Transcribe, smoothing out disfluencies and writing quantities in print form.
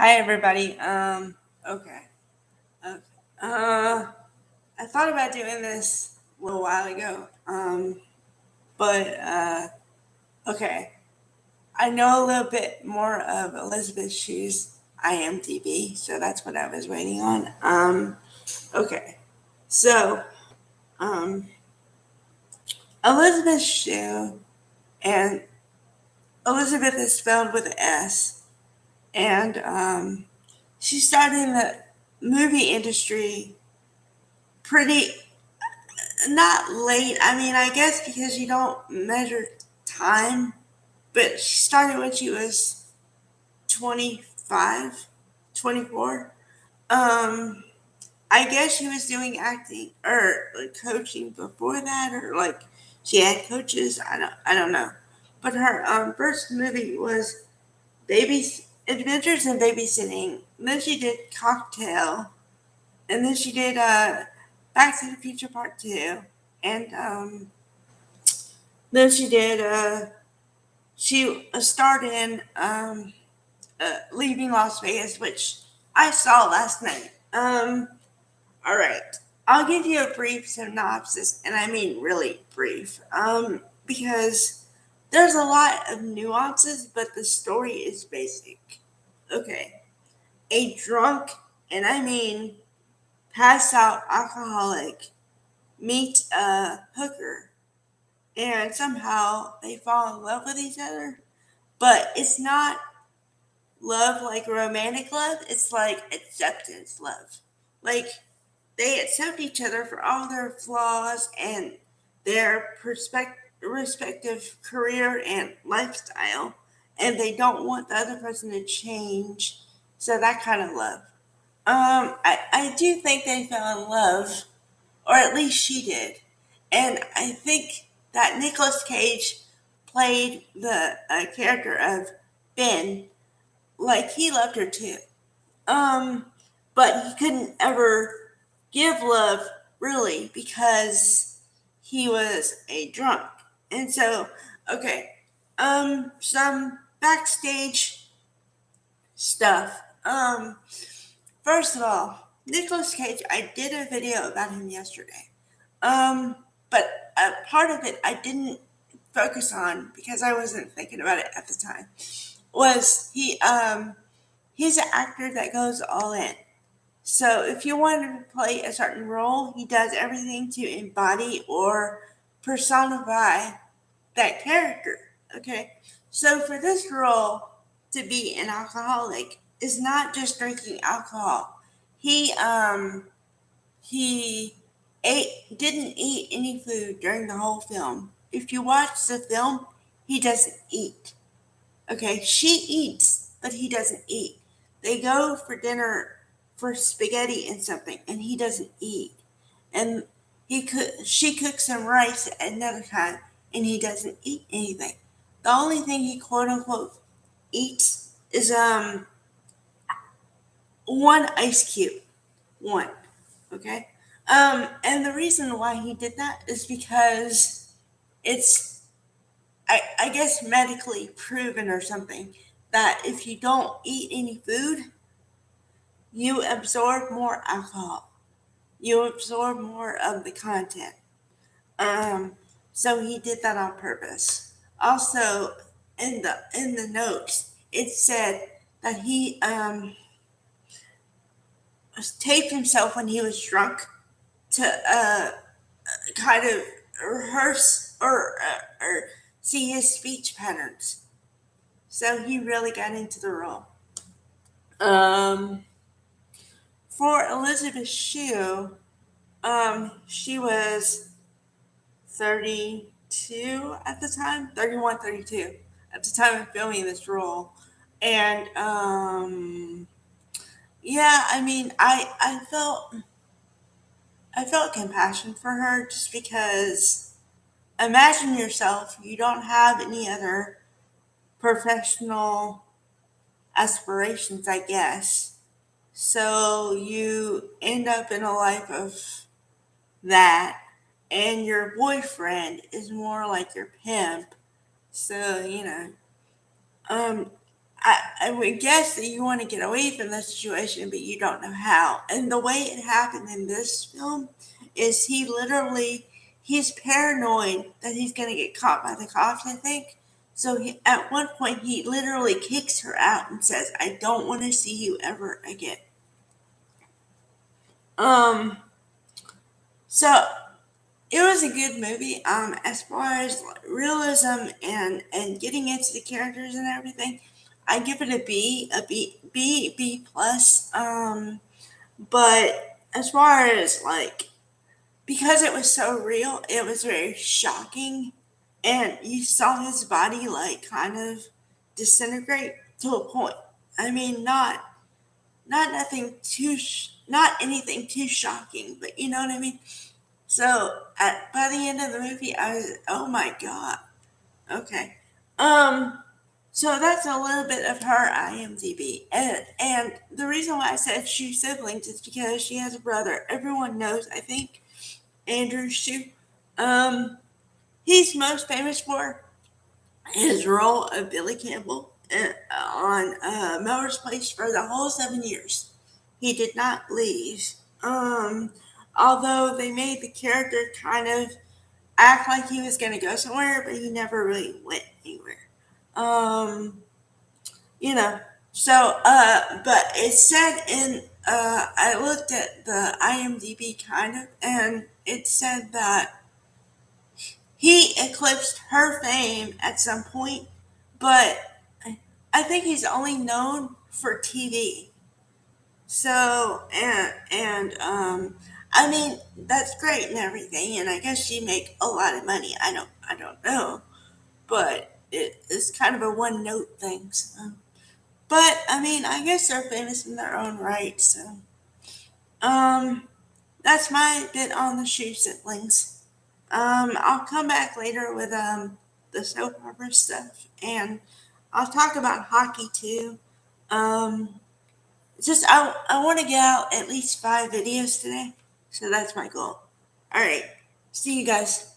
Hi everybody. Okay. Okay. I thought about doing this a little while ago. But okay. I know a little bit more of Elizabeth Shue's IMDb, so that's what I was waiting on. Okay. So, um, Elizabeth Shue, and Elizabeth is spelled with an S, and she started in the movie industry pretty not late. I mean, I guess because you don't measure time, but she started when she was 25, 24. Um, I guess she was doing acting or like coaching before that, or like she had coaches. I don't know. But her first movie was Baby's Adventures in Babysitting. And then she did Cocktail, and then she did Back to the Future Part Two, and then she starred in Leaving Las Vegas, which I saw last night. All right, I'll give you a brief synopsis, and I mean really brief, because there's a lot of nuances, but the story is basic. Okay, a drunk, and I mean pass out alcoholic meets a hooker, and somehow they fall in love with each other. But it's not love like romantic love, it's like acceptance love. Like they accept each other for all their flaws and their respective career and lifestyle, and they don't want the other person to change. So that kind of love. I do think they fell in love, or at least she did. And I think that Nicolas Cage played the character of Ben like he loved her too. Um, but he couldn't ever give love really because he was a drunk. And so, okay, some backstage stuff. First of all, Nicolas Cage, I did a video about him yesterday. Um, but part of it I didn't focus on because I wasn't thinking about it at the time. Was he's an actor that goes all in. So if you want him to play a certain role, he does everything to embody or personify that character. Okay. So for this role to be an alcoholic is not just drinking alcohol. He didn't eat any food during the whole film. If you watch the film, he doesn't eat. Okay, she eats, but he doesn't eat. They go for dinner for spaghetti and something, and he doesn't eat. And she cooks some rice at another time, and he doesn't eat anything. The only thing he quote unquote eats is one ice cube. One. Okay? And the reason why he did that is because it's I guess medically proven or something that if you don't eat any food, you absorb more alcohol. You absorb more of the content. Um, so he did that on purpose. Also, in the notes, it said that he taped himself when he was drunk to kind of rehearse or see his speech patterns. So he really got into the role. Um, for Elizabeth Shue, she was 32 at the time, 31, 32 at the time of filming this role. And yeah, I mean, I felt compassion for her just because imagine yourself, you don't have any other professional aspirations, I guess. So you end up in a life of that, and your boyfriend is more like your pimp. So, um, I would guess that you want to get away from the situation, but you don't know how. And the way it happened in this film is he's paranoid that he's going to get caught by the cops, I think. So at one point, he literally kicks her out and says, I don't want to see you ever again. Um, so it was a good movie. As far as like, realism and getting into the characters and everything, I give it a B, B plus. But as far as like because it was so real, it was very shocking, and you saw his body like kind of disintegrate to a point. I mean, not nothing not anything too shocking, but you know what I mean. So by the end of the movie, I was, oh my god, okay. Um, so that's a little bit of her IMDb, and the reason why I said Shue Siblings is because she has a brother. Everyone knows, I think, Andrew Shue. Um, he's most famous for his role of Billy Campbell on Melrose Place for the whole 7 years. He did not leave. Although they made the character kind of act like he was going to go somewhere, but he never really went anywhere. Um, you know, but it said I looked at the IMDb kind of, and it said that he eclipsed her fame at some point, but I think he's only known for TV. So I mean that's great and everything, and I guess you make a lot of money. I don't know, but it's kind of a one note thing. So. But I mean, I guess they're famous in their own right. So um, that's my bit on the Shue Siblings. I'll come back later with the soap opera stuff, and I'll talk about hockey too. Um, just I want to get out at least 5 videos today, so that's my goal. All right, see you guys.